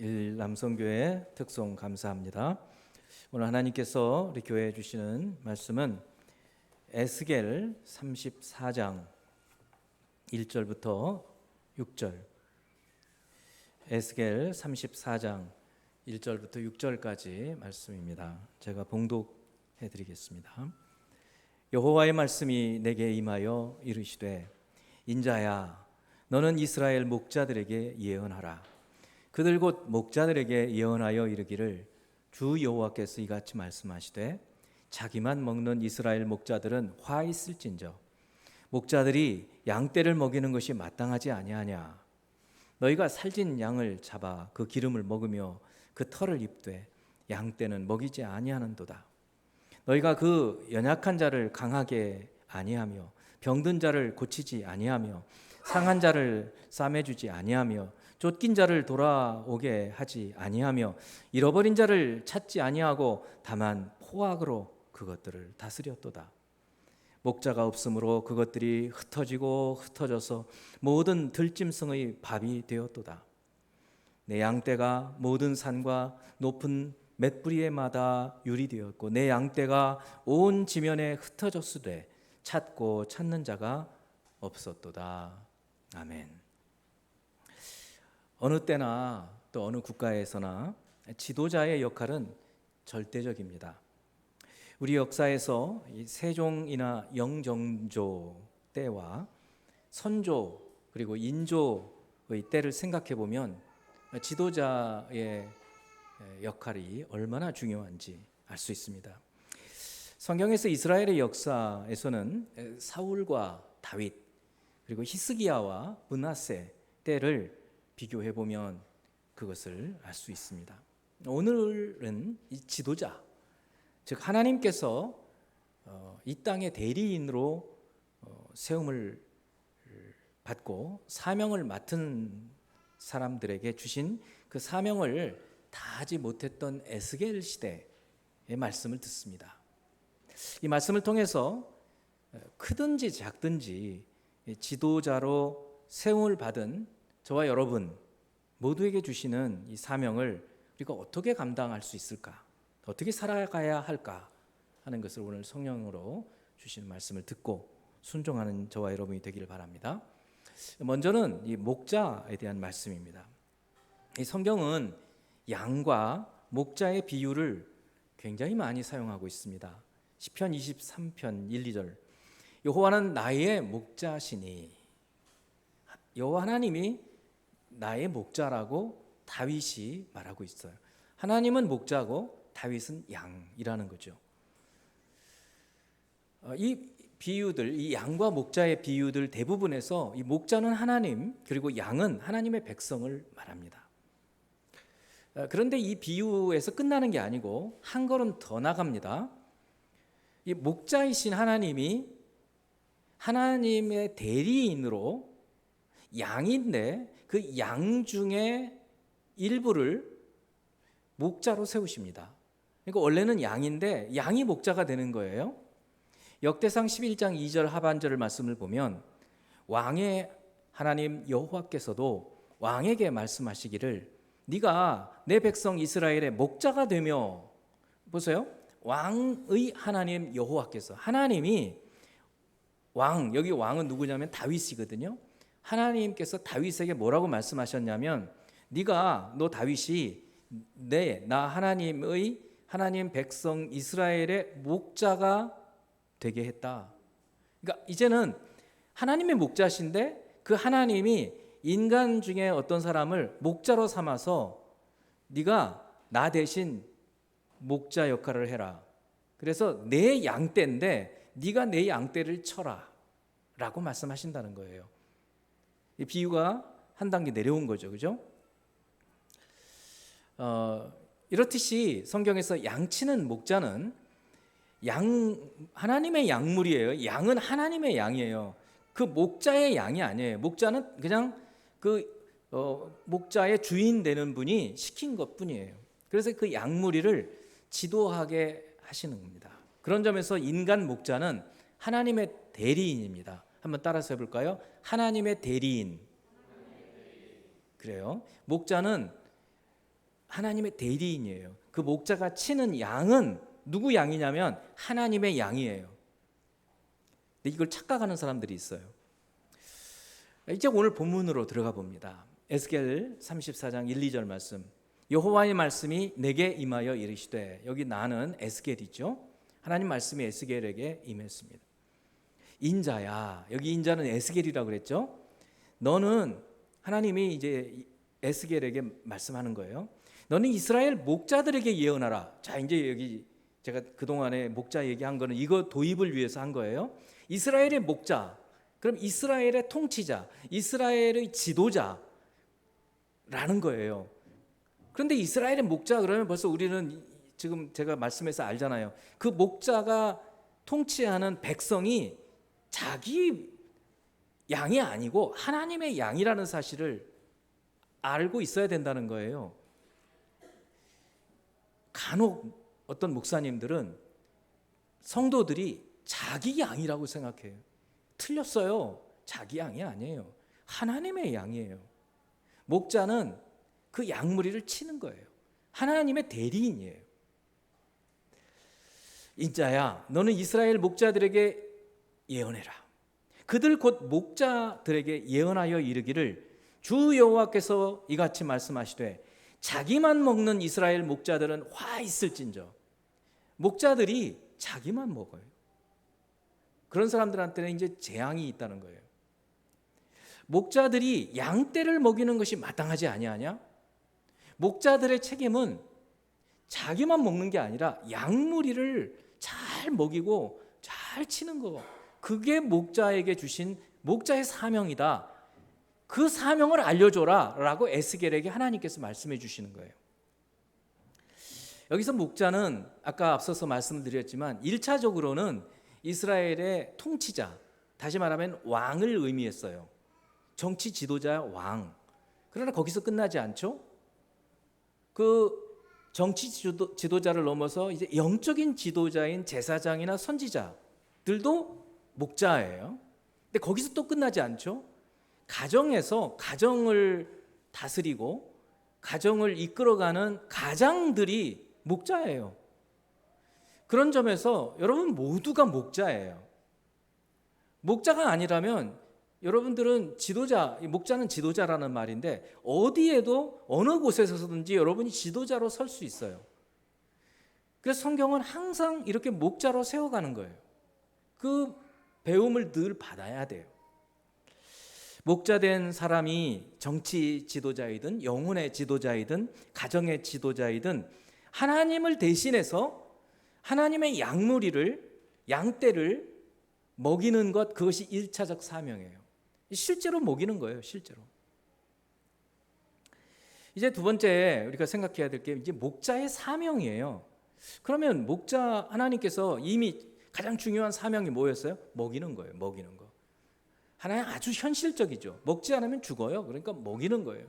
일남성교회 특송 감사합니다. 오늘 하나님께서 우리 교회에 주시는 말씀은 에스겔 34장 1절부터 6절, 에스겔 34장 1절부터 6절까지 말씀입니다. 제가 봉독해 드리겠습니다. 여호와의 말씀이 내게 임하여 이르시되, 인자야, 너는 이스라엘 목자들에게 예언하라. 그들 곧 목자들에게 예언하여 이르기를, 주 여호와께서 이같이 말씀하시되, 자기만 먹는 이스라엘 목자들은 화 있을진저, 목자들이 양떼를 먹이는 것이 마땅하지 아니하냐. 너희가 살진 양을 잡아 그 기름을 먹으며 그 털을 입되 양떼는 먹이지 아니하는도다. 너희가 그 연약한 자를 강하게 아니하며 병든 자를 고치지 아니하며 상한 자를 싸매주지 아니하며 쫓긴 자를 돌아오게 하지 아니하며 잃어버린 자를 찾지 아니하고 다만 포악으로 그것들을 다스렸도다. 목자가 없으므로 그것들이 흩어지고 흩어져서 모든 들짐승의 밥이 되었도다. 내 양떼가 모든 산과 높은 맷뿌리에 마다 유리되었고 내 양떼가 온 지면에 흩어졌으되 찾고 찾는 자가 없었도다. 아멘. 어느 때나 또 어느 국가에서나 지도자의 역할은 절대적입니다. 우리 역사에서 이 세종이나 영정조 때와 선조 그리고 인조의 때를 생각해 보면 지도자의 역할이 얼마나 중요한지 알 수 있습니다. 성경에서 이스라엘의 역사에서는 사울과 다윗 그리고 히스기야와 므낫세 때를 비교해 보면 그것을 알 수 있습니다. 오늘은 이 지도자, 즉 하나님께서 이 땅의 대리인으로 세움을 받고 사명을 맡은 사람들에게 주신 그 사명을 다하지 못했던 에스겔 시대의 말씀을 듣습니다. 이 말씀을 통해서 크든지 작든지 지도자로 세움을 받은 저와 여러분 모두에게 주시는 이 사명을 우리가 어떻게 감당할 수 있을까? 어떻게 살아가야 할까? 하는 것을 오늘 성령으로 주시는 말씀을 듣고 순종하는 저와 여러분이 되기를 바랍니다. 먼저는 이 목자에 대한 말씀입니다. 이 성경은 양과 목자의 비유를 굉장히 많이 사용하고 있습니다. 시편 23편 1, 2절, 여호와는 나의 목자시니, 여호와 하나님이 나의 목자라고 다윗이 말하고 있어요. 하나님은 목자고 다윗은 양이라는 거죠. 이 비유들, 이 양과 목자의 비유들 대부분에서 이 목자는 하나님 그리고 양은 하나님의 백성을 말합니다. 그런데 이 비유에서 끝나는 게 아니고 한 걸음 더 나갑니다. 이 목자이신 하나님이 하나님의 대리인으로 양인데 그 양 중에 일부를 목자로 세우십니다. 그러니까 원래는 양인데 양이 목자가 되는 거예요. 역대상 11장 2절 하반절을 말씀을 보면 왕의 하나님 여호와께서도 왕에게 말씀하시기를, 네가 내 백성 이스라엘의 목자가 되며, 보세요, 왕의 하나님 여호와께서, 하나님이 왕, 여기 왕은 누구냐면 다윗이거든요. 하나님께서 다윗에게 뭐라고 말씀하셨냐면, 너 다윗이 나 하나님의 하나님 백성 이스라엘의 목자가 되게 했다. 그러니까 이제는 하나님의 목자신데 그 하나님이 인간 중에 어떤 사람을 목자로 삼아서 네가 나 대신 목자 역할을 해라. 그래서 내 양떼인데 네가 내 양떼를 쳐라 라고 말씀하신다는 거예요. 이 비유가 한 단계 내려온 거죠. 그죠? 이렇듯이 성경에서 양치는 목자는 하나님의 양물이에요. 양은 하나님의 양이에요. 그 목자의 양이 아니에요. 목자는 그냥 목자의 주인 되는 분이 시킨 것뿐이에요. 그래서 그 양무리를 지도하게 하시는 겁니다. 그런 점에서 인간 목자는 하나님의 대리인입니다. 한번 따라서 해볼까요? 하나님의 대리인. 그래요. 목자는 하나님의 대리인이에요. 그 목자가 치는 양은 누구 양이냐면 하나님의 양이에요. 근데 이걸 착각하는 사람들이 있어요. 이제 오늘 본문으로 들어가 봅니다. 에스겔 34장 1, 2절 말씀. 여호와의 말씀이 내게 임하여 이르시되, 여기 나는 에스겔이죠. 하나님 말씀이 에스겔에게 임했습니다. 인자야, 여기 인자는 에스겔이라고 그랬죠. 너는, 하나님이 이제 에스겔에게 말씀하는 거예요. 너는 이스라엘 목자들에게 예언하라. 자, 이제 여기 제가 그동안에 목자 얘기한 거는 이거 도입을 위해서 한 거예요. 이스라엘의 목자, 그럼 이스라엘의 통치자, 이스라엘의 지도자라는 거예요. 그런데 이스라엘의 목자 그러면 벌써 우리는 지금 제가 말씀해서 알잖아요. 그 목자가 통치하는 백성이 자기 양이 아니고 하나님의 양이라는 사실을 알고 있어야 된다는 거예요. 간혹 어떤 목사님들은 성도들이 자기 양이라고 생각해요. 틀렸어요. 자기 양이 아니에요. 하나님의 양이에요. 목자는 그 양무리를 치는 거예요. 하나님의 대리인이에요. 인자야, 너는 이스라엘 목자들에게 예언해라. 그들 곧 목자들에게 예언하여 이르기를, 주 여호와께서 이같이 말씀하시되, 자기만 먹는 이스라엘 목자들은 화 있을진저. 목자들이 자기만 먹어요. 그런 사람들한테는 이제 재앙이 있다는 거예요. 목자들이 양떼를 먹이는 것이 마땅하지 아니하냐? 목자들의 책임은 자기만 먹는 게 아니라 양무리를 잘 먹이고 잘 치는 거. 그게 목자에게 주신 목자의 사명이다. 그 사명을 알려줘라 라고 에스겔에게 하나님께서 말씀해 주시는 거예요. 여기서 목자는 아까 앞서서 말씀드렸지만 1차적으로는 이스라엘의 통치자, 다시 말하면 왕을 의미했어요. 정치 지도자 왕. 그러나 거기서 끝나지 않죠. 그 정치 지도자를 넘어서 이제 영적인 지도자인 제사장이나 선지자들도 목자예요. 근데 거기서 또 끝나지 않죠. 가정에서 가정을 다스리고 가정을 이끌어가는 가장들이 목자예요. 그런 점에서 여러분 모두가 목자예요. 목자가 아니라면 여러분들은 지도자, 목자는 지도자라는 말인데 어디에도 어느 곳에서든지 여러분이 지도자로 설 수 있어요. 그래서 성경은 항상 이렇게 목자로 세워가는 거예요. 그 배움을 늘 받아야 돼요. 목자된 사람이 정치 지도자이든 영혼의 지도자이든 가정의 지도자이든 하나님을 대신해서 하나님의 양무리를, 양떼를 먹이는 것, 그것이 1차적 사명이에요. 실제로 먹이는 거예요. 실제로. 이제 두 번째 우리가 생각해야 될 게 이제 목자의 사명이에요. 그러면 목자, 하나님께서 이미 가장 중요한 사명이 뭐였어요? 먹이는 거예요. 먹이는 거. 하나님 아주 현실적이죠. 먹지 않으면 죽어요. 그러니까 먹이는 거예요.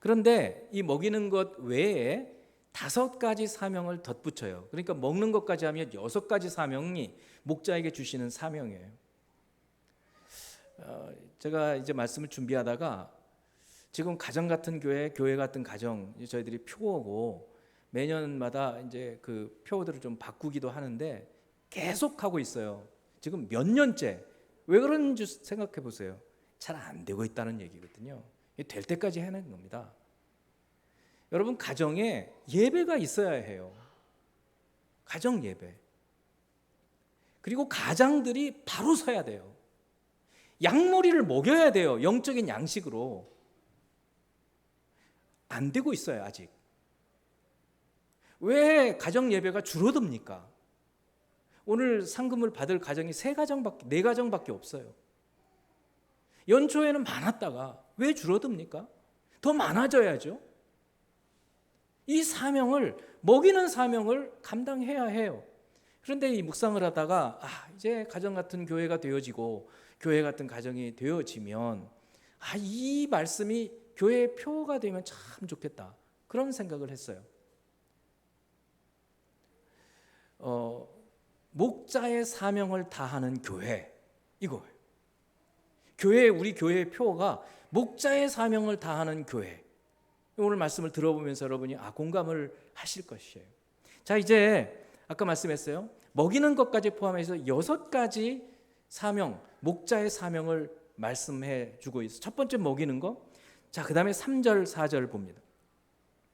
그런데 이 먹이는 것 외에 5가지 사명을 덧붙여요. 그러니까 먹는 것까지 하면 6가지 사명이 목자에게 주시는 사명이에요. 제가 이제 말씀을 준비하다가 지금 가정 같은 교회 같은 가정, 저희들이 표어고 매년마다 이제 그 표어들을 좀 바꾸기도 하는데 계속 하고 있어요. 지금 몇 년째. 왜 그런지 생각해 보세요. 잘 안 되고 있다는 얘기거든요. 될 때까지 해내는 겁니다. 여러분, 가정에 예배가 있어야 해요. 가정 예배. 그리고 가장들이 바로 서야 돼요. 양머리를 먹여야 돼요. 영적인 양식으로. 안 되고 있어요, 아직. 왜 가정 예배가 줄어듭니까? 오늘 상금을 받을 가정이 4가정밖에 없어요. 연초에는 많았다가 왜 줄어듭니까? 더 많아져야죠. 이 사명을, 먹이는 사명을 감당해야 해요. 그런데 이 묵상을 하다가 이제 가정 같은 교회가 되어지고 교회 같은 가정이 되어지면 이 말씀이 교회의 표가 되면 참 좋겠다. 그런 생각을 했어요. 목자의 사명을 다하는 교회, 이거예요. 우리 교회의 표가 목자의 사명을 다하는 교회. 오늘 말씀을 들어보면서 여러분이 공감을 하실 것이에요. 자, 이제 아까 말씀했어요. 먹이는 것까지 포함해서 6가지 사명, 목자의 사명을 말씀해 주고 있어요. 첫 번째 먹이는 거. 자, 그 다음에 3절 4절 봅니다.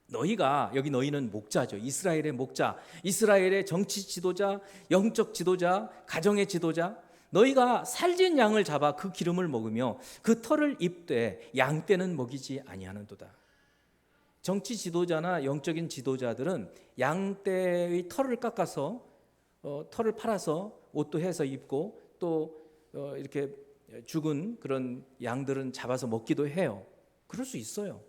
너희가, 여기 너희는 목자죠. 이스라엘의 목자, 이스라엘의 정치 지도자, 영적 지도자, 가정의 지도자. 너희가 살진 양을 잡아 그 기름을 먹으며 그 털을 입되 양떼는 먹이지 아니하는도다. 정치 지도자나 영적인 지도자들은 양떼의 털을 깎아서 털을 팔아서 옷도 해서 입고 또 이렇게 죽은 그런 양들은 잡아서 먹기도 해요. 그럴 수 있어요.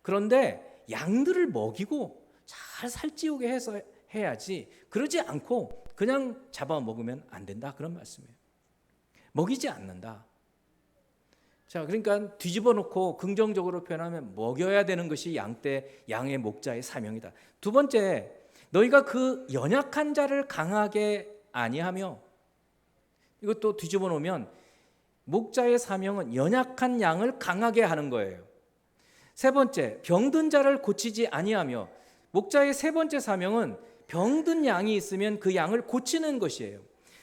그런데 양들을 먹이고 잘 살찌우게 해서 해야지, 그러지 않고 그냥 잡아 먹으면 안 된다, 그런 말씀이에요. 먹이지 않는다. 자, 그러니까 뒤집어 놓고 긍정적으로 표현하면 먹여야 되는 것이 양의 목자의 사명이다. 두 번째, 너희가 그 연약한 자를 강하게 아니하며, 이것도 뒤집어 놓으면 목자의 사명은 연약한 양을 강하게 하는 거예요. 세 번째, 병든 자를 고치지 아니하며, 목자의 세 번째 사명은 병든 양이 있으면 그 양을 고치는 것이에요.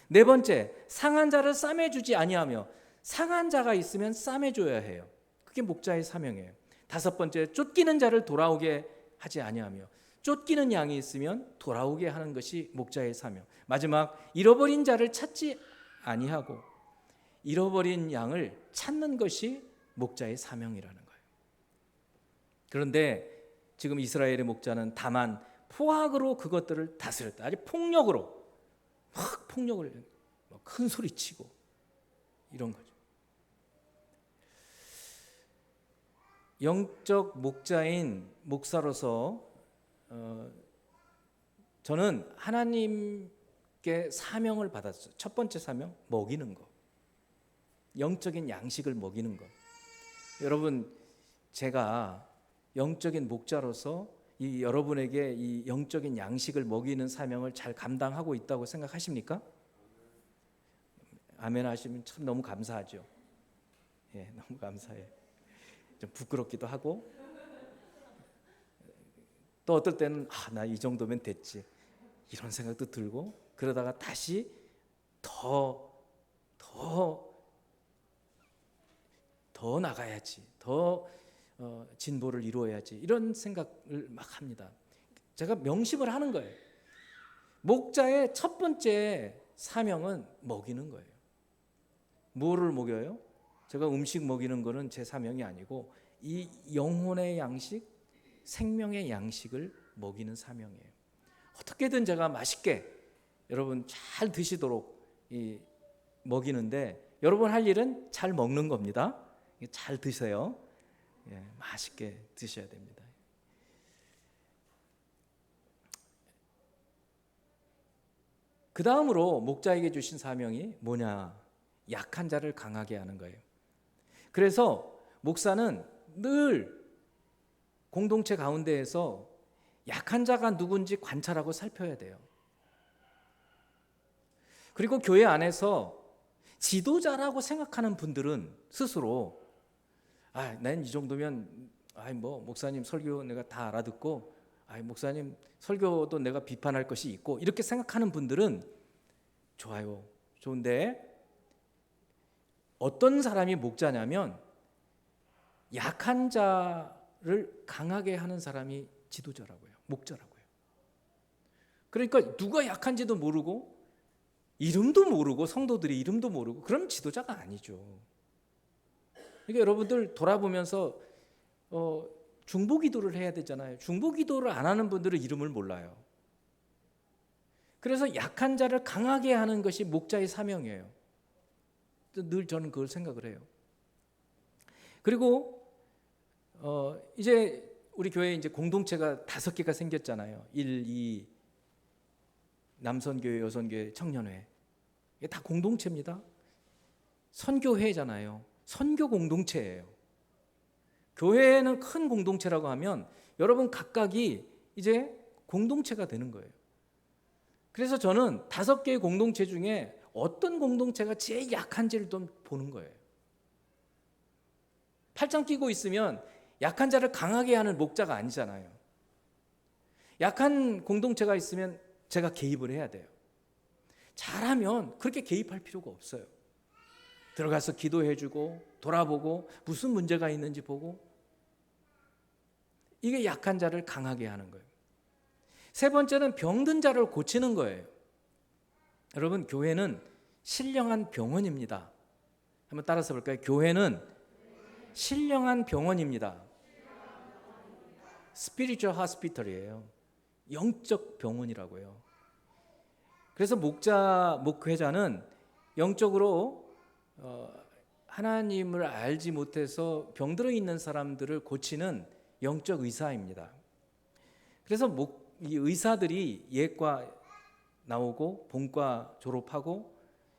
네 번째, 상한 자를 싸매주지 아니하며, 상한 자가 있으면 싸매줘야 해요. 그게 목자의 사명이에요. 다섯 번째, 쫓기는 자를 돌아오게 하지 아니하며, 쫓기는 양이 있으면 돌아오게 하는 것이 목자의 사명. 마지막, 잃어버린 자를 찾지 아니하고 잃어버린 양을 찾는 것이 목자의 사명이라는 거예요. 그런데 지금 이스라엘의 목자는 다만 포악으로 그것들을 다스렸다. 아주 폭력으로, 막 폭력을, 큰 소리 치고 이런 거죠. 영적 목자인 목사로서 저는 하나님께 사명을 받았어요. 첫 번째 사명, 먹이는 거. 영적인 양식을 먹이는 것. 여러분, 제가 영적인 목자로서 이 여러분에게 이 영적인 양식을 먹이는 사명을 잘 감당하고 있다고 생각하십니까? 아멘 하시면 참 너무 감사하죠. 예, 너무 감사해요. 좀 부끄럽기도 하고, 또 어떨 때는 나 이 정도면 됐지, 이런 생각도 들고, 그러다가 다시 더 나가야지, 더 진보를 이루어야지, 이런 생각을 막 합니다. 제가 명심을 하는 거예요. 목자의 첫 번째 사명은 먹이는 거예요. 뭐를 먹여요? 제가 음식 먹이는 거는 제 사명이 아니고 이 영혼의 양식, 생명의 양식을 먹이는 사명이에요. 어떻게든 제가 맛있게 여러분 잘 드시도록 먹이는데, 여러분 할 일은 잘 먹는 겁니다. 잘 드세요. 예, 맛있게 드셔야 됩니다. 그 다음으로 목자에게 주신 사명이 뭐냐? 약한 자를 강하게 하는 거예요. 그래서 목사는 늘 공동체 가운데에서 약한 자가 누군지 관찰하고 살펴야 돼요. 그리고 교회 안에서 지도자라고 생각하는 분들은 스스로 난 이 정도면 뭐 목사님 설교 내가 다 알아듣고 목사님 설교도 내가 비판할 것이 있고, 이렇게 생각하는 분들은 좋아요, 좋은데 어떤 사람이 목자냐면 약한 자를 강하게 하는 사람이 지도자라고요, 목자라고요. 그러니까 누가 약한지도 모르고 이름도 모르고, 성도들이 이름도 모르고, 그럼 지도자가 아니죠. 그러니까 여러분들 돌아보면서 중보기도를 해야 되잖아요. 중보기도를 안 하는 분들은 이름을 몰라요. 그래서 약한 자를 강하게 하는 것이 목자의 사명이에요. 늘 저는 그걸 생각을 해요. 그리고 이제 우리 교회에 이제 공동체가 5개가 생겼잖아요. 1, 2, 남선교회, 여선교회, 청년회. 이게 다 공동체입니다. 선교회잖아요. 선교 공동체예요. 교회는 큰 공동체라고 하면 여러분 각각이 이제 공동체가 되는 거예요. 그래서 저는 5개의 공동체 중에 어떤 공동체가 제일 약한지를 좀 보는 거예요. 팔짱 끼고 있으면 약한 자를 강하게 하는 목자가 아니잖아요. 약한 공동체가 있으면 제가 개입을 해야 돼요. 잘하면 그렇게 개입할 필요가 없어요. 들어가서 기도해주고 돌아보고 무슨 문제가 있는지 보고, 이게 약한 자를 강하게 하는 거예요. 세 번째는 병든 자를 고치는 거예요. 여러분, 교회는 신령한 병원입니다. 한번 따라서 볼까요? 교회는 신령한 병원입니다. 스피리추얼 하스피털이에요. 영적 병원이라고요. 그래서 목회자는 영적으로 하나님을 알지 못해서 병들어 있는 사람들을 고치는 영적 의사입니다. 그래서 이 의사들이 예과 나오고 본과 졸업하고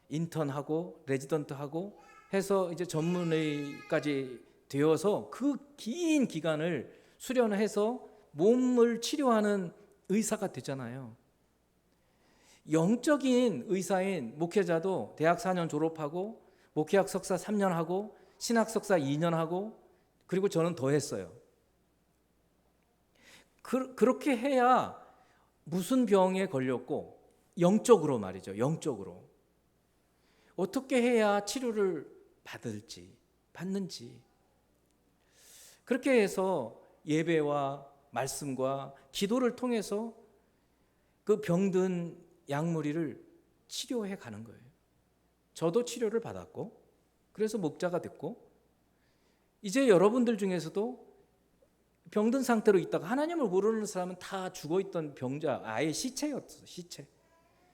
인턴하고 레지던트하고 해서 이제 전문의까지 되어서 그 긴 기간을 수련해서 몸을 치료하는 의사가 되잖아요. 영적인 의사인 목회자도 대학 4년 졸업하고 목회학 석사 3년 하고 신학 석사 2년 하고, 그리고 저는 더 했어요. 그렇게 해야 무슨 병에 걸렸고, 영적으로 말이죠. 영적으로 어떻게 해야 치료를 받는지, 그렇게 해서 예배와 말씀과 기도를 통해서 그 병든 양무리를 치료해 가는 거예요. 저도 치료를 받았고, 그래서 목자가 됐고, 이제 여러분들 중에서도 병든 상태로 있다가, 하나님을 모르는 사람은 다 죽어있던 병자, 아예 시체였어. 시체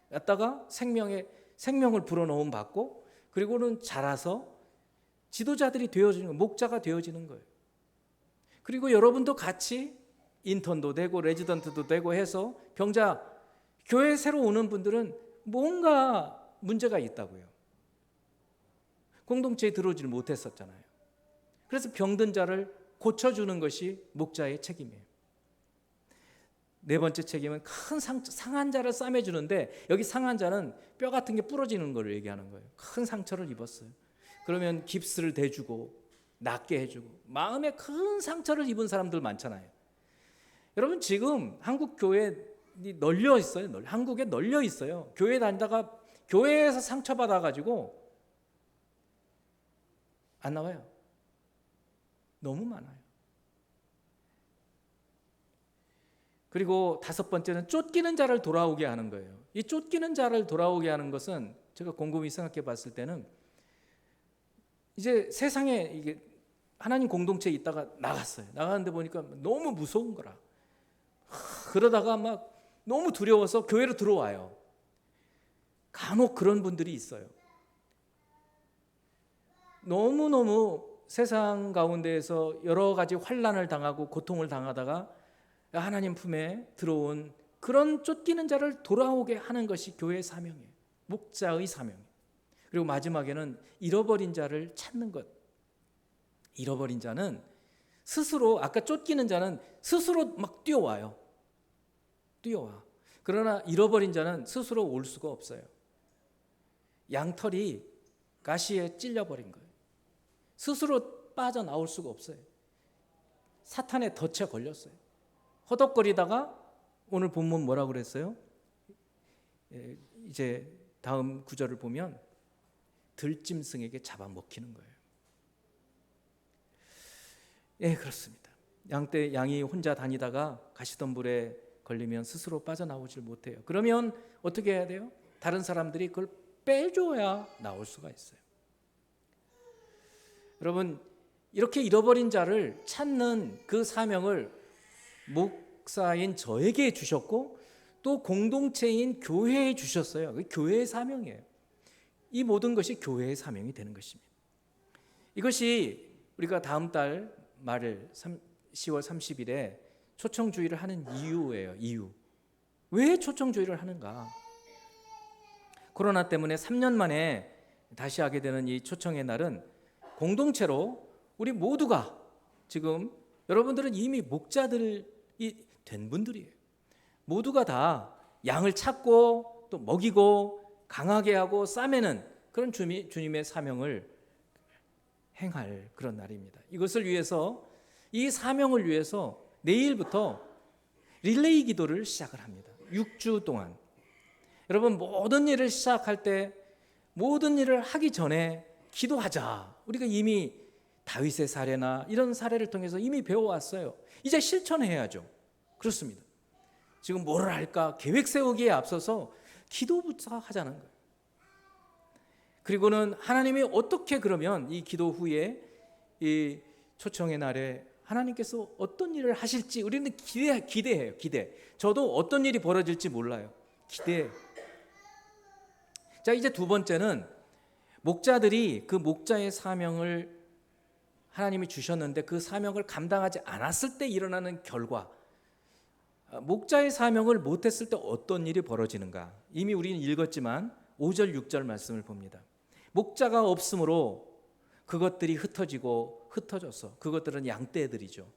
갔다가 생명을 불어넣음 받고, 그리고는 자라서 지도자들이 되어지는 거예요. 목자가 되어지는 거예요. 그리고 여러분도 같이 인턴도 되고 레지던트도 되고 해서 병자, 교회 새로 오는 분들은 뭔가 문제가 있다고요. 공동체에 들어오질 못했었잖아요. 그래서 병든 자를 고쳐주는 것이 목자의 책임이에요. 네 번째 책임은 큰 상한 자를 싸매주는데, 여기 상한 자는 뼈 같은 게 부러지는 걸 얘기하는 거예요. 큰 상처를 입었어요. 그러면 깁스를 대주고 낫게 해주고, 마음에 큰 상처를 입은 사람들 많잖아요. 여러분, 지금 한국 교회 널려 있어요. 한국에 널려 있어요. 교회 다니다가 교회에서 상처받아 가지고 안 나와요. 너무 많아요. 그리고 다섯 번째는 쫓기는 자를 돌아오게 하는 거예요. 이 쫓기는 자를 돌아오게 하는 것은 제가 곰곰이 생각해 봤을 때는, 이제 세상에 이게 하나님 공동체에 있다가 나갔어요. 나가는데 보니까 너무 무서운 거라. 그러다가 막 너무 두려워서 교회로 들어와요. 간혹 그런 분들이 있어요. 너무너무 세상 가운데에서 여러 가지 환난을 당하고 고통을 당하다가 하나님 품에 들어온 그런 쫓기는 자를 돌아오게 하는 것이 교회의 사명이에요. 목자의 사명이에요. 그리고 마지막에는 잃어버린 자를 찾는 것. 잃어버린 자는 스스로, 아까 쫓기는 자는 스스로 막 뛰어와. 그러나 잃어버린 자는 스스로 올 수가 없어요. 양털이 가시에 찔려버린 거예요. 스스로 빠져나올 수가 없어요. 사탄의 덫에 걸렸어요. 허덕거리다가, 오늘 본문 뭐라고 그랬어요? 이제 다음 구절을 보면 들짐승에게 잡아먹히는 거예요. 예, 그렇습니다. 양이 혼자 다니다가 가시덤불에 걸리면 스스로 빠져나오질 못해요. 그러면 어떻게 해야 돼요? 다른 사람들이 그걸 빼줘야 나올 수가 있어요. 여러분, 이렇게 잃어버린 자를 찾는 그 사명을 목사인 저에게 주셨고, 또 공동체인 교회에 주셨어요. 그게 교회의 사명이에요. 이 모든 것이 교회의 사명이 되는 것입니다. 이것이 우리가 다음 달 말을 10월 30일에 초청주의를 하는 이유예요. 이유. 왜 초청주의를 하는가? 코로나 때문에 3년 만에 다시 하게 되는 이 초청의 날은 공동체로 우리 모두가, 지금 여러분들은 이미 목자들이 된 분들이에요. 모두가 다 양을 찾고 또 먹이고 강하게 하고 싸매는 그런 주님의 사명을 행할 그런 날입니다. 이것을 위해서 이 사명을 위해서 내일부터 릴레이 기도를 시작을 합니다. 6주 동안. 여러분, 모든 일을 시작할 때, 모든 일을 하기 전에 기도하자. 우리가 이미 다윗의 사례나 이런 사례를 통해서 이미 배워왔어요. 이제 실천해야죠. 그렇습니다. 지금 뭐를 할까 계획 세우기에 앞서서 기도부터 하자는 거예요. 그리고는 하나님이 어떻게 그러면 이 기도 후에 이 초청의 날에 하나님께서 어떤 일을 하실지 우리는 기대해요. 기대. 저도 어떤 일이 벌어질지 몰라요. 기대해요. 자, 이제 두 번째는 목자들이 그 목자의 사명을 하나님이 주셨는데 그 사명을 감당하지 않았을 때 일어나는 결과, 목자의 사명을 못했을 때 어떤 일이 벌어지는가. 이미 우리는 읽었지만 5절 6절 말씀을 봅니다. 목자가 없으므로 그것들이 흩어져서, 그것들은 양떼들이죠.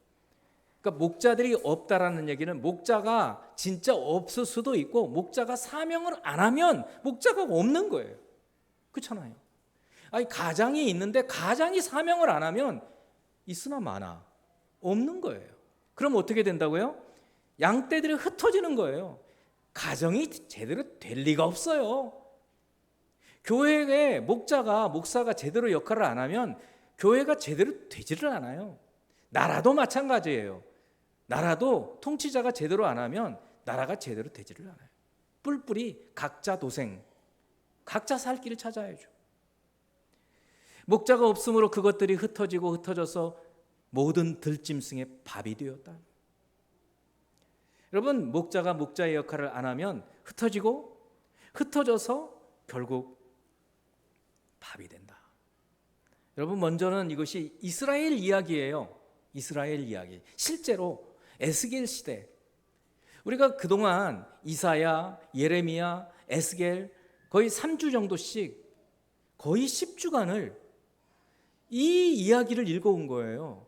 그러니까 목자들이 없다라는 얘기는 목자가 진짜 없을 수도 있고 목자가 사명을 안 하면 목자가 없는 거예요. 그렇잖아요. 아니, 가장이 있는데 가장이 사명을 안 하면 있으나 마나 없는 거예요. 그럼 어떻게 된다고요? 양떼들이 흩어지는 거예요. 가정이 제대로 될 리가 없어요. 교회에 목사가 제대로 역할을 안 하면 교회가 제대로 되지를 않아요. 나라도 마찬가지예요. 나라도 통치자가 제대로 안 하면 나라가 제대로 되지를 않아요. 뿔뿔이 각자 도생, 각자 살 길을 찾아야죠. 목자가 없으므로 그것들이 흩어져서 모든 들짐승의 밥이 되었다. 여러분, 목자가 목자의 역할을 안 하면 흩어져서 결국 밥이 된다. 여러분, 먼저는 이것이 이스라엘 이야기예요. 이스라엘 이야기. 실제로 에스겔 시대, 우리가 그동안 이사야, 예레미야, 에스겔 거의 3주 정도씩 거의 10주간을 이 이야기를 읽어온 거예요.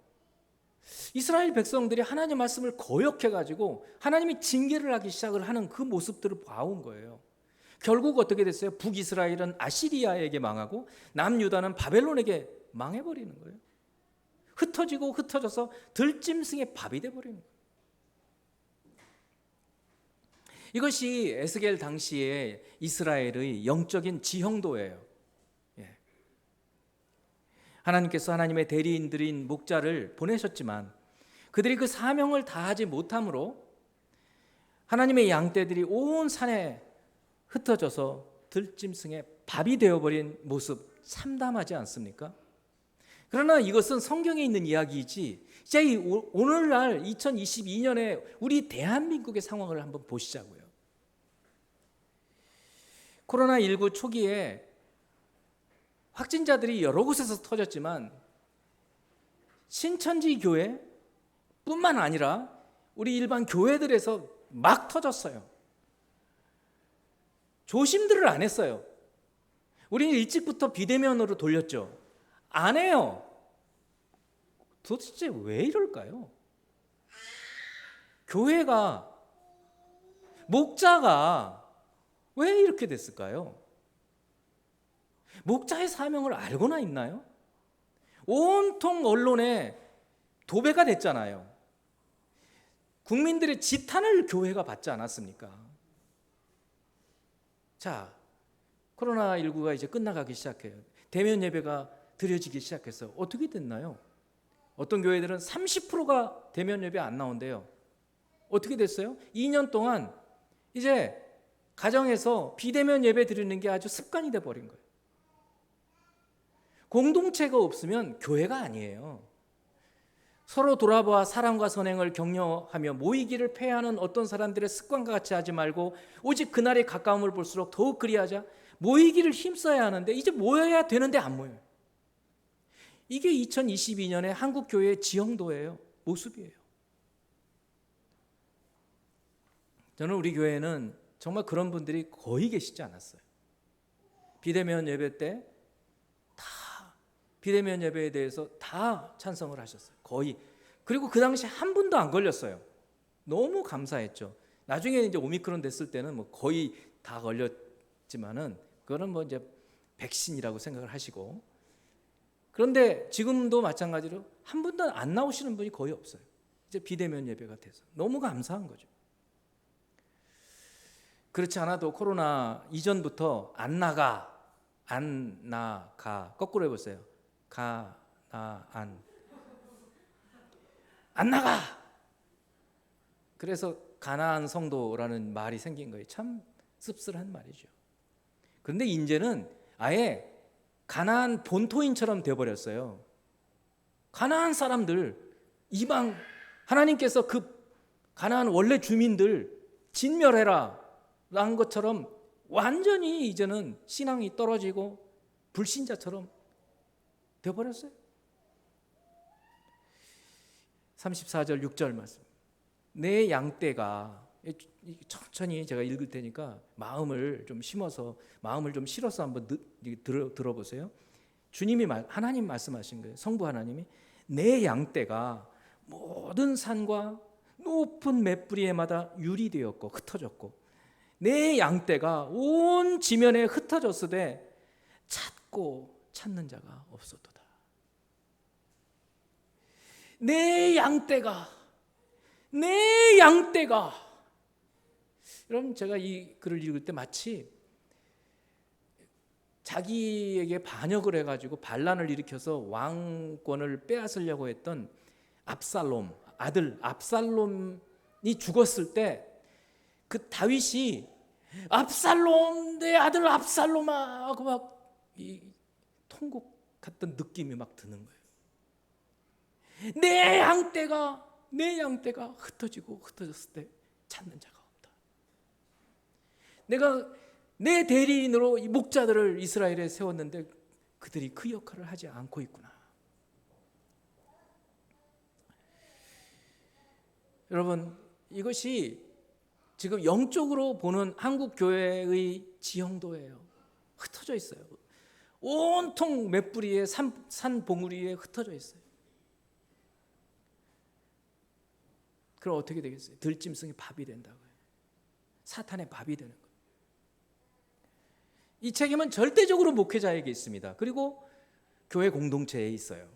이스라엘 백성들이 하나님의 말씀을 거역해가지고 하나님이 징계를 하기 시작을 하는 그 모습들을 봐온 거예요. 결국 어떻게 됐어요? 북이스라엘은 아시리아에게 망하고 남유다는 바벨론에게 망해버리는 거예요. 흩어져서 들짐승의 밥이 돼버리는 거예요. 이것이 에스겔 당시에 이스라엘의 영적인 지형도예요. 하나님께서 하나님의 대리인들인 목자를 보내셨지만 그들이 그 사명을 다하지 못함으로 하나님의 양떼들이 온 산에 흩어져서 들짐승의 밥이 되어버린 모습 참담하지 않습니까? 그러나 이것은 성경에 있는 이야기이지 이제 오늘날 2022년에 우리 대한민국의 상황을 한번 보시자고요. 코로나19 초기에 확진자들이 여러 곳에서 터졌지만 신천지 교회 뿐만 아니라 우리 일반 교회들에서 막 터졌어요. 조심들을 안 했어요. 우리는 일찍부터 비대면으로 돌렸죠. 안 해요. 도대체 왜 이럴까요? 교회가, 목자가 왜 이렇게 됐을까요? 목자의 사명을 알고나 있나요? 온통 언론에 도배가 됐잖아요. 국민들의 지탄을 교회가 받지 않았습니까? 자, 코로나19가 이제 끝나가기 시작해요. 대면 예배가 드려지기 시작했어요. 어떻게 됐나요? 어떤 교회들은 30%가 대면 예배 안 나온대요. 어떻게 됐어요? 2년 동안 이제 가정에서 비대면 예배 드리는 게 아주 습관이 돼버린 거예요. 공동체가 없으면 교회가 아니에요. 서로 돌아봐 사랑과 선행을 격려하며 모이기를 폐하는 어떤 사람들의 습관과 같이 하지 말고 오직 그날의 가까움을 볼수록 더욱 그리하자. 모이기를 힘써야 하는데 이제 모여야 되는데 안 모여요. 이게 2022년의 한국 교회의 지형도예요. 모습이에요. 저는 우리 교회는 정말 그런 분들이 거의 계시지 않았어요. 비대면 예배 때 비대면 예배에 대해서 다 찬성을 하셨어요. 거의. 그리고 그 당시 한 분도 안 걸렸어요. 너무 감사했죠. 나중에 이제 오미크론 됐을 때는 뭐 거의 다 걸렸지만은 그거는 뭐 이제 백신이라고 생각을 하시고. 그런데 지금도 마찬가지로 한 분도 안 나오시는 분이 거의 없어요. 이제 비대면 예배가 돼서 너무 감사한 거죠. 그렇지 않아도 코로나 이전부터 안 나가 거꾸로 해보세요. 안 나가. 그래서 가나안 성도라는 말이 생긴 거예요. 참 씁쓸한 말이죠. 그런데 이제는 아예 가나안 본토인처럼 되어버렸어요. 가나안 사람들, 이방, 하나님께서 그 가나안 원래 주민들 진멸해라 한 것처럼 완전히 이제는 신앙이 떨어지고 불신자처럼 되어버렸어요. 34절 6절 말씀. 내 양떼가, 천천히 제가 읽을 테니까 마음을 좀 심어서, 마음을 좀 실어서 한번 들어보세요. 주님이 하나님 말씀하신 거예요. 성부 하나님이 내 양떼가 모든 산과 높은 맷뿌리에마다 유리되었고 흩어졌고 내 양떼가 온 지면에 흩어졌으되 찾고 찾는 자가 없었도다. 내 양떼가 여러분, 제가 이 글을 읽을 때 마치 자기에게 반역을 해가지고 반란을 일으켜서 왕권을 빼앗으려고 했던 아들 압살롬이 죽었을 때 그 다윗이 압살롬, 내 아들 압살롬아 하고 막 이 통곡 같은 느낌이 막 드는 거예요. 내 양떼가 흩어졌을 때 찾는 자가 없다. 내가 내 대리인으로 이 목자들을 이스라엘에 세웠는데 그들이 그 역할을 하지 않고 있구나. 여러분, 이것이 지금 영적으로 보는 한국 교회의 지형도예요. 흩어져 있어요. 온통 맷뿌리에 산 봉우리에 흩어져 있어요. 그럼 어떻게 되겠어요? 들짐승이 밥이 된다고요. 사탄의 밥이 되는 거예요. 이 책임은 절대적으로 목회자에게 있습니다. 그리고 교회 공동체에 있어요.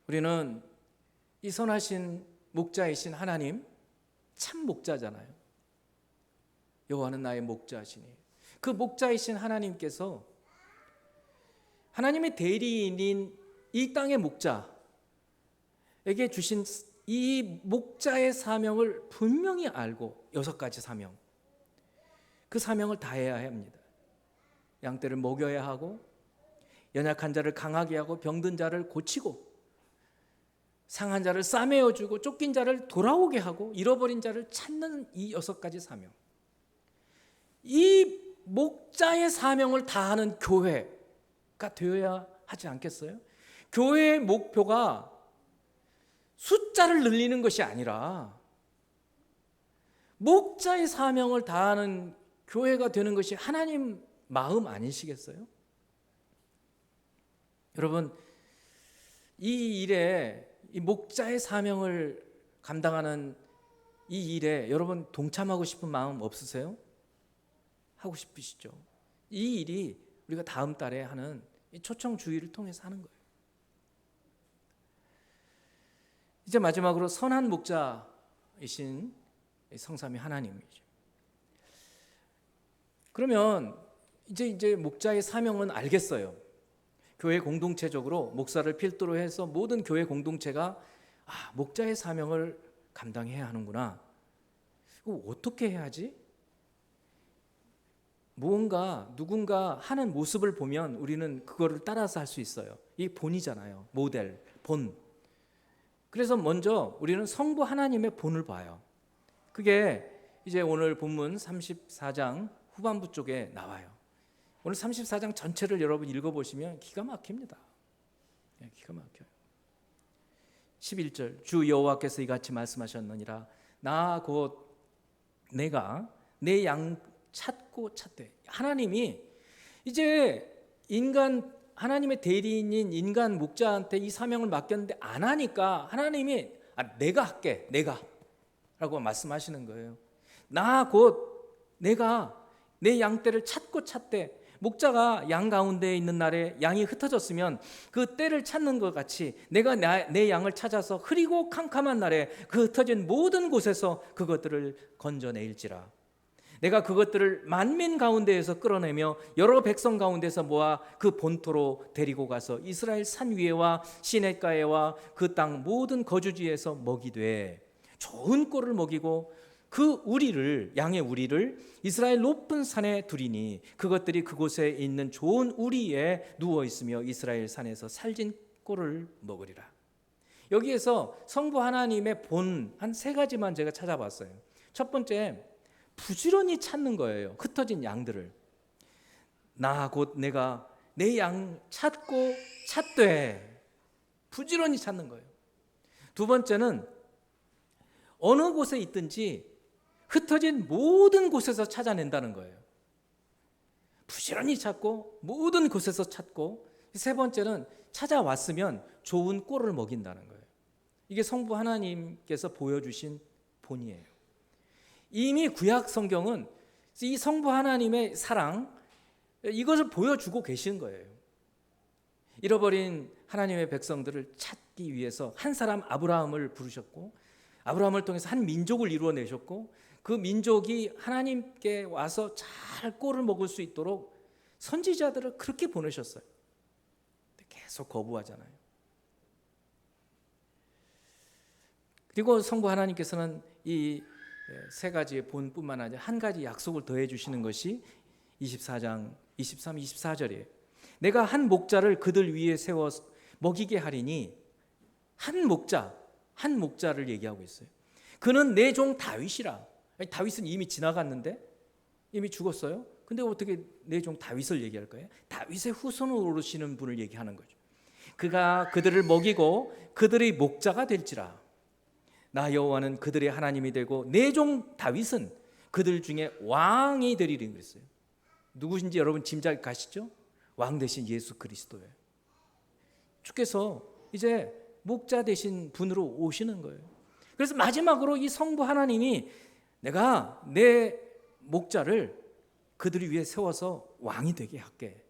우리는 이 선하신 목자이신 하나님, 참 목자잖아요. 여호와는 나의 목자시니, 그 목자이신 하나님께서 하나님의 대리인인 이 땅의 목자에게 주신 이 목자의 사명을 분명히 알고 6가지 사명, 그 사명을 다해야 합니다. 양떼를 먹여야 하고, 연약한 자를 강하게 하고, 병든 자를 고치고, 상한 자를 싸매어 주고, 쫓긴 자를 돌아오게 하고, 잃어버린 자를 찾는 이 6가지 사명, 이 목자의 사명을 다하는 교회가 되어야 하지 않겠어요? 교회의 목표가 숫자를 늘리는 것이 아니라 목자의 사명을 다하는 교회가 되는 것이 하나님 마음 아니시겠어요? 여러분, 이 일에, 이 목자의 사명을 감당하는 이 일에 여러분 동참하고 싶은 마음 없으세요? 하고 싶으시죠? 이 일이 우리가 다음 달에 하는 이 초청 주의를 통해서 하는 거예요. 이제 마지막으로 선한 목자이신 성삼위 하나님이죠. 그러면 이제 목자의 사명은 알겠어요. 교회 공동체적으로 목사를 필두로 해서 모든 교회 공동체가 목자의 사명을 감당해야 하는구나. 이거 어떻게 해야지? 누군가 하는 모습을 보면 우리는 그거를 따라서 할 수 있어요. 이 본이잖아요. 모델, 본. 그래서 먼저 우리는 성부 하나님의 본을 봐요. 그게 이제 오늘 본문 34장 후반부 쪽에 나와요. 오늘 34장 전체를 여러분 읽어보시면 기가 막힙니다. 기가 막혀요. 11절, 주 여호와께서 이같이 말씀하셨느니라. 나 곧 내가 내 양 찾고 찾되. 하나님이 이제 하나님의 대리인인 인간 목자한테 이 사명을 맡겼는데 안 하니까 하나님이 내가 할게, 내가 라고 말씀하시는 거예요. 나 곧 내가 내 양떼를 찾고 찾되 목자가 양 가운데 있는 날에 양이 흩어졌으면 그 떼를 찾는 것 같이 내가 내 양을 찾아서 흐리고 캄캄한 날에 그 흩어진 모든 곳에서 그것들을 건져내일지라. 내가 그것들을 만민 가운데에서 끌어내며 여러 백성 가운데서 모아 그 본토로 데리고 가서 이스라엘 산 위에와 시냇가에와 그 땅 모든 거주지에서 먹이되 좋은 꼴을 먹이고 그 우리를, 양의 우리를 이스라엘 높은 산에 두리니 그것들이 그곳에 있는 좋은 우리에 누워 있으며 이스라엘 산에서 살진 꼴을 먹으리라. 여기에서 성부 하나님의 본 한 세 가지만 제가 찾아봤어요. 첫 번째, 부지런히 찾는 거예요. 흩어진 양들을. 나 곧 내가 내 양 찾고 찾되, 부지런히 찾는 거예요. 두 번째는 어느 곳에 있든지 흩어진 모든 곳에서 찾아낸다는 거예요. 부지런히 찾고 모든 곳에서 찾고, 세 번째는 찾아왔으면 좋은 꼴을 먹인다는 거예요. 이게 성부 하나님께서 보여주신 본이에요. 이미 구약 성경은 이 성부 하나님의 사랑, 이것을 보여주고 계신 거예요. 잃어버린 하나님의 백성들을 찾기 위해서 한 사람 아브라함을 부르셨고, 아브라함을 통해서 한 민족을 이루어내셨고, 그 민족이 하나님께 와서 잘 꼴을 먹을 수 있도록 선지자들을 그렇게 보내셨어요. 계속 거부하잖아요. 그리고 성부 하나님께서는 이 세 가지의 본뿐만 아니라 한 가지 약속을 더해 주시는 것이 24장 23, 24절이에요. 내가 한 목자를 그들 위에 세워 먹이게 하리니, 한 목자를 얘기하고 있어요. 그는 내 종 다윗이라. 아니, 다윗은 이미 지나갔는데, 이미 죽었어요. 근데 어떻게 내 종 다윗을 얘기할 거예요? 다윗의 후손으로 오르시는 분을 얘기하는 거죠. 그가 그들을 먹이고 그들의 목자가 될지라. 나 여호와는 그들의 하나님이 되고 내 종 다윗은 그들 중에 왕이 되리라 그랬어요. 누구신지 여러분 짐작가시죠? 왕 대신 예수 그리스도예요. 주께서 이제 목자 되신 분으로 오시는 거예요. 그래서 마지막으로 이 성부 하나님이 내가 내 목자를 그들을 위해 세워서 왕이 되게 할게.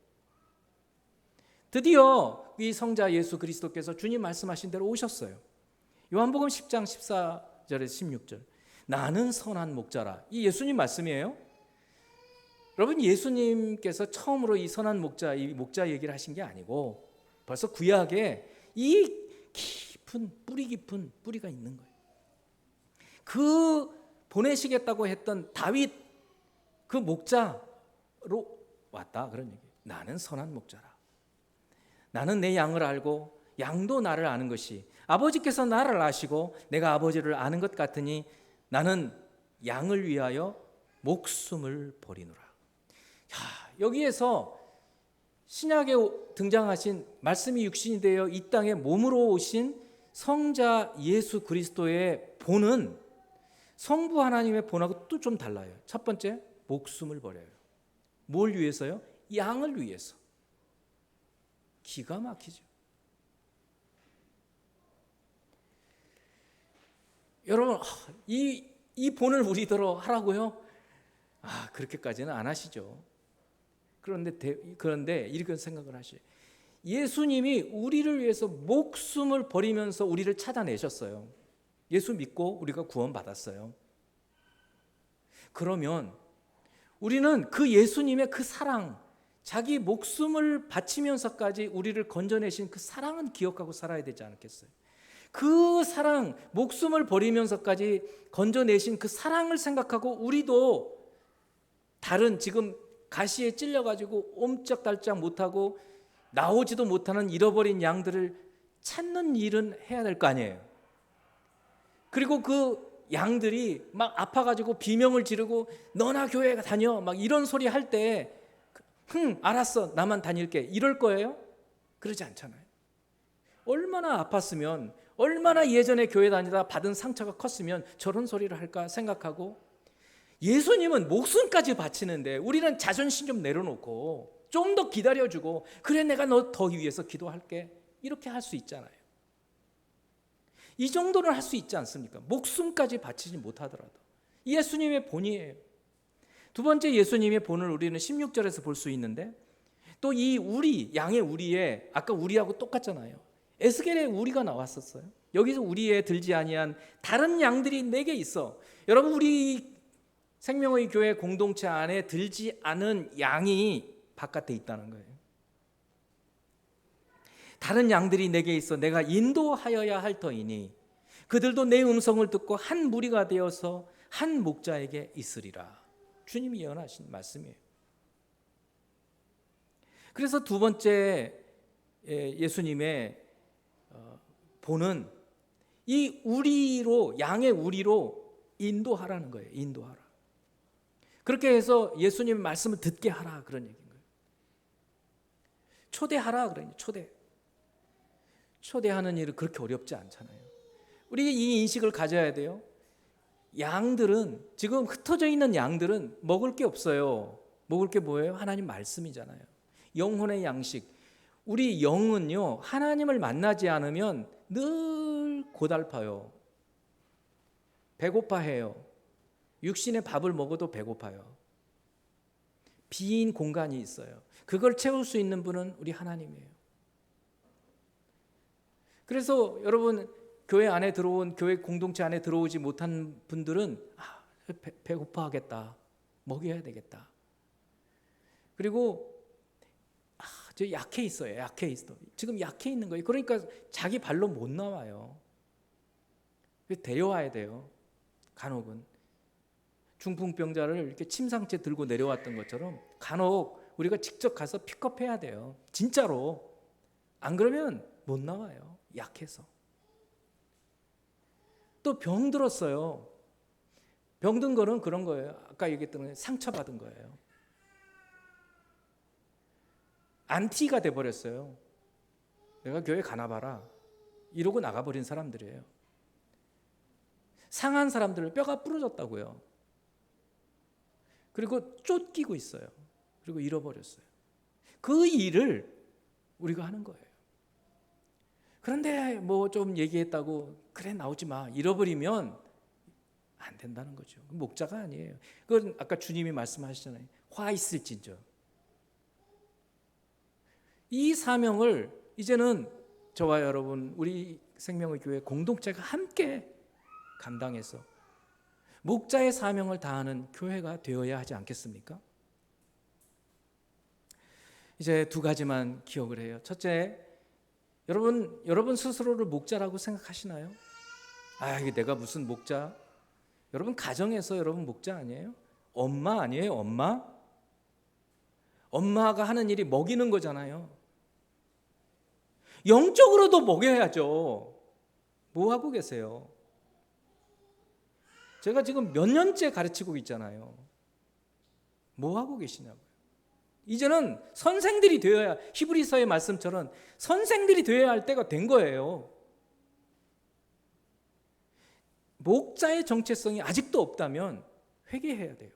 드디어 이 성자 예수 그리스도께서 주님 말씀하신 대로 오셨어요. 요한복음 10장 14절에서 16절. 나는 선한 목자라. 이 예수님 말씀이에요. 여러분, 예수님께서 처음으로 이 선한 목자, 이 목자 얘기를 하신 게 아니고 벌써 구약에 이 깊은 뿌리 깊은 뿌리가 있는 거예요. 그 보내시겠다고 했던 다윗 그 목자로 왔다, 그런 얘기예요. 나는 선한 목자라. 나는 내 양을 알고 양도 나를 아는 것이, 아버지께서 나를 아시고 내가 아버지를 아는 것 같으니 나는 양을 위하여 목숨을 버리노라. 여기에서 신약에 등장하신 말씀이 육신이 되어 이 땅에 몸으로 오신 성자 예수 그리스도의 본은 성부 하나님의 본하고 또 좀 달라요. 첫 번째, 목숨을 버려요. 뭘 위해서요? 양을 위해서. 기가 막히죠. 여러분, 이 본을 우리더러 하라고요? 그렇게까지는 안 하시죠. 그런데 이렇게 생각을 하셔요. 예수님이 우리를 위해서 목숨을 버리면서 우리를 찾아내셨어요. 예수 믿고 우리가 구원받았어요. 그러면 우리는 그 예수님의 그 사랑, 자기 목숨을 바치면서까지 우리를 건져내신 그 사랑은 기억하고 살아야 되지 않겠어요? 그 사랑, 목숨을 버리면서까지 건져내신 그 사랑을 생각하고 우리도 다른 지금 가시에 찔려가지고 옴짝달짝 못하고 나오지도 못하는 잃어버린 양들을 찾는 일은 해야 될 거 아니에요. 그리고 그 양들이 막 아파가지고 비명을 지르고 너나 교회 다녀 막 이런 소리 할 때 알았어 나만 다닐게 이럴 거예요? 그러지 않잖아요. 얼마나 아팠으면, 얼마나 예전에 교회 다니다 받은 상처가 컸으면 저런 소리를 할까 생각하고, 예수님은 목숨까지 바치는데 우리는 자존심 좀 내려놓고 좀 더 기다려주고, 그래 내가 너 더 위해서 기도할게, 이렇게 할 수 있잖아요. 이 정도는 할 수 있지 않습니까? 목숨까지 바치지 못하더라도. 예수님의 본이에요. 두 번째 예수님의 본을 우리는 16절에서 볼 수 있는데, 또 이 우리, 양의 우리에 아까 우리하고 똑같잖아요. 에스겔에 우리가 나왔었어요. 여기서 우리에 들지 아니한 다른 양들이 내게 있어. 여러분, 우리 생명의 교회 공동체 안에 들지 않은 양이 바깥에 있다는 거예요. 다른 양들이 내게 있어 내가 인도하여야 할 터이니 그들도 내 음성을 듣고 한 무리가 되어서 한 목자에게 있으리라. 주님이 예언하신 말씀이에요. 그래서 두 번째 예수님의 본은 이 우리로, 양의 우리로 인도하라는 거예요. 인도하라. 그렇게 해서 예수님의 말씀을 듣게 하라, 그런 얘기인 거예요. 초대하라, 그러니 초대하는 일은 그렇게 어렵지 않잖아요. 우리 이 인식을 가져야 돼요. 양들은, 지금 흩어져 있는 양들은 먹을 게 없어요. 먹을 게 뭐예요? 하나님 말씀이잖아요. 영혼의 양식. 우리 영은요, 하나님을 만나지 않으면 늘 고달파요. 배고파해요. 육신의 밥을 먹어도 배고파요. 빈 공간이 있어요. 그걸 채울 수 있는 분은 우리 하나님이에요. 그래서 여러분, 교회 안에 들어온, 교회 공동체 안에 들어오지 못한 분들은 배고파하겠다, 먹여야 되겠다. 그리고 저 약해 있어요. 약해 있어. 지금 약해 있는 거예요. 그러니까 자기 발로 못 나와요. 데려와야 돼요. 간혹은 중풍병자를 이렇게 침상째 들고 내려왔던 것처럼 간혹 우리가 직접 가서 픽업해야 돼요. 진짜로. 안 그러면 못 나와요. 약해서. 또 병들었어요. 병든 거는 그런 거예요. 아까 얘기했던 상처받은 거예요. 안티가 돼버렸어요. 내가 교회 가나 봐라, 이러고 나가버린 사람들이에요. 상한 사람들, 뼈가 부러졌다고요. 그리고 쫓기고 있어요. 그리고 잃어버렸어요. 그 일을 우리가 하는 거예요. 그런데 뭐 좀 얘기했다고 그래 나오지 마, 잃어버리면 안 된다는 거죠. 목자가 아니에요. 그건 아까 주님이 말씀하셨잖아요. 화 있을진저. 이 사명을 이제는 저와 여러분, 우리 생명의 교회 공동체가 함께 감당해서 목자의 사명을 다하는 교회가 되어야 하지 않겠습니까? 이제 두 가지만 기억을 해요. 첫째, 여러분 스스로를 목자라고 생각하시나요? 이게 내가 무슨 목자? 여러분 가정에서 여러분 목자 아니에요? 엄마 아니에요? 엄마가 하는 일이 먹이는 거잖아요. 영적으로도 먹여야죠. 뭐 하고 계세요? 제가 지금 몇 년째 가르치고 있잖아요. 뭐 하고 계시냐고요. 이제는 선생들이 되어야, 히브리서의 말씀처럼 선생들이 되어야 할 때가 된 거예요. 목자의 정체성이 아직도 없다면 회개해야 돼요.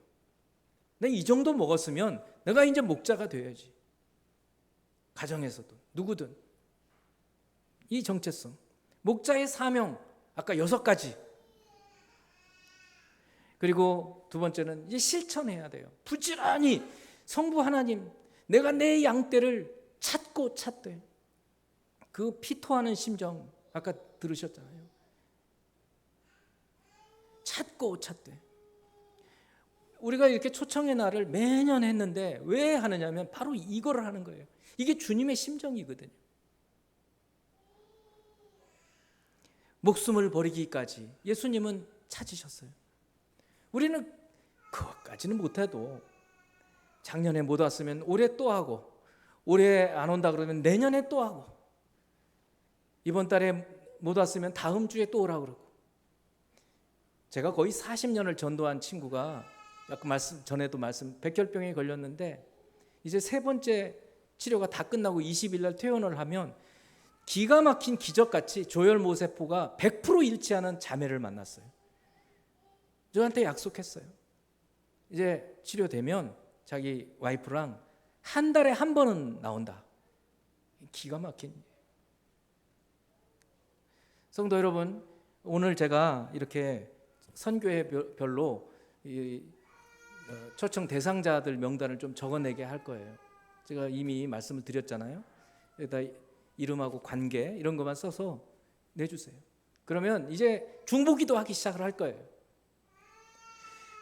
내가 이 정도 먹었으면 내가 이제 목자가 돼야지. 가정에서도 누구든 이 정체성, 목자의 사명, 아까 6가지. 그리고 두 번째는 이제 실천해야 돼요. 부지런히 성부 하나님, 내가 내 양떼를 찾고 찾되, 그 피토하는 심정 아까 들으셨잖아요. 찾고 찾되. 우리가 이렇게 초청의 날을 매년 했는데 왜 하느냐면 바로 이거를 하는 거예요. 이게 주님의 심정이거든요. 목숨을 버리기까지 예수님은 찾으셨어요. 우리는 그것까지는 못해도 작년에 못 왔으면 올해 또 하고, 올해 안 온다 그러면 내년에 또 하고, 이번 달에 못 왔으면 다음 주에 또 오라고 그러고. 제가 거의 40년을 전도한 친구가 아까 전에도 백혈병에 걸렸는데 이제 3번째 치료가 다 끝나고 20일 날 퇴원을 하면 기가 막힌 기적같이 조혈모세포가 100% 일치하는 자매를 만났어요. 저한테 약속했어요. 이제 치료되면 자기 와이프랑 한 달에 한 번은 나온다. 기가 막힌. 성도 여러분, 오늘 제가 이렇게 선교회별로 초청 대상자들 명단을 좀 적어내게 할 거예요. 제가 이미 말씀을 드렸잖아요. 여기다 이름하고 관계 이런 것만 써서 내주세요. 그러면 이제 중보기도 하기 시작을 할 거예요.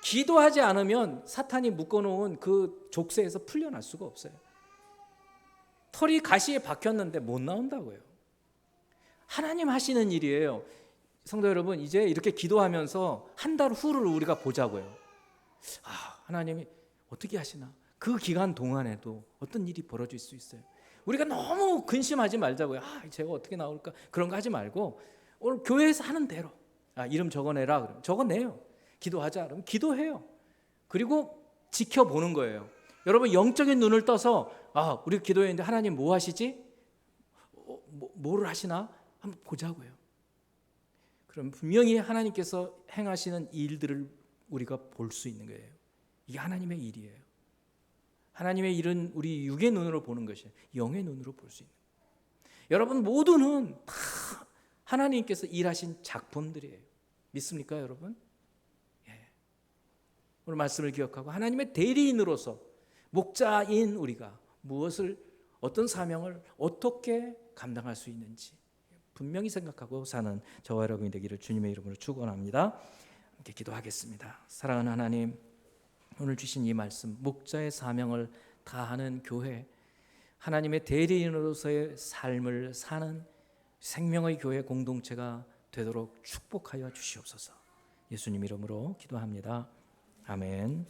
기도하지 않으면 사탄이 묶어놓은 그 족쇄에서 풀려날 수가 없어요. 털이 가시에 박혔는데 못 나온다고요. 하나님 하시는 일이에요. 성도 여러분, 이제 이렇게 기도하면서 한 달 후를 우리가 보자고요. 하나님이 어떻게 하시나? 그 기간 동안에도 어떤 일이 벌어질 수 있어요. 우리가 너무 근심하지 말자고요. 제가 어떻게 나올까? 그런 거 하지 말고 오늘 교회에서 하는 대로 이름 적어내라 그러면 적어내요. 기도하자 그러면 기도해요. 그리고 지켜보는 거예요. 여러분 영적인 눈을 떠서 우리 기도했는데 하나님 뭐 하시지? 뭐를 하시나? 한번 보자고요. 그럼 분명히 하나님께서 행하시는 일들을 우리가 볼 수 있는 거예요. 이게 하나님의 일이에요. 하나님의 일은 우리 육의 눈으로 보는 것이 영의 눈으로 볼 수 있는 거예요. 여러분 모두는 다 하나님께서 일하신 작품들이에요. 믿습니까 여러분? 오늘 말씀을 기억하고 하나님의 대리인으로서 목자인 우리가 무엇을 어떤 사명을 어떻게 감당할 수 있는지 분명히 생각하고 사는 저와 여러분이 되기를 주님의 이름으로 축원합니다. 함께 기도하겠습니다. 사랑하는 하나님, 오늘 주신 이 말씀 목자의 사명을 다하는 교회, 하나님의 대리인으로서의 삶을 사는 생명의 교회 공동체가 되도록 축복하여 주시옵소서. 예수님 이름으로 기도합니다. 아멘.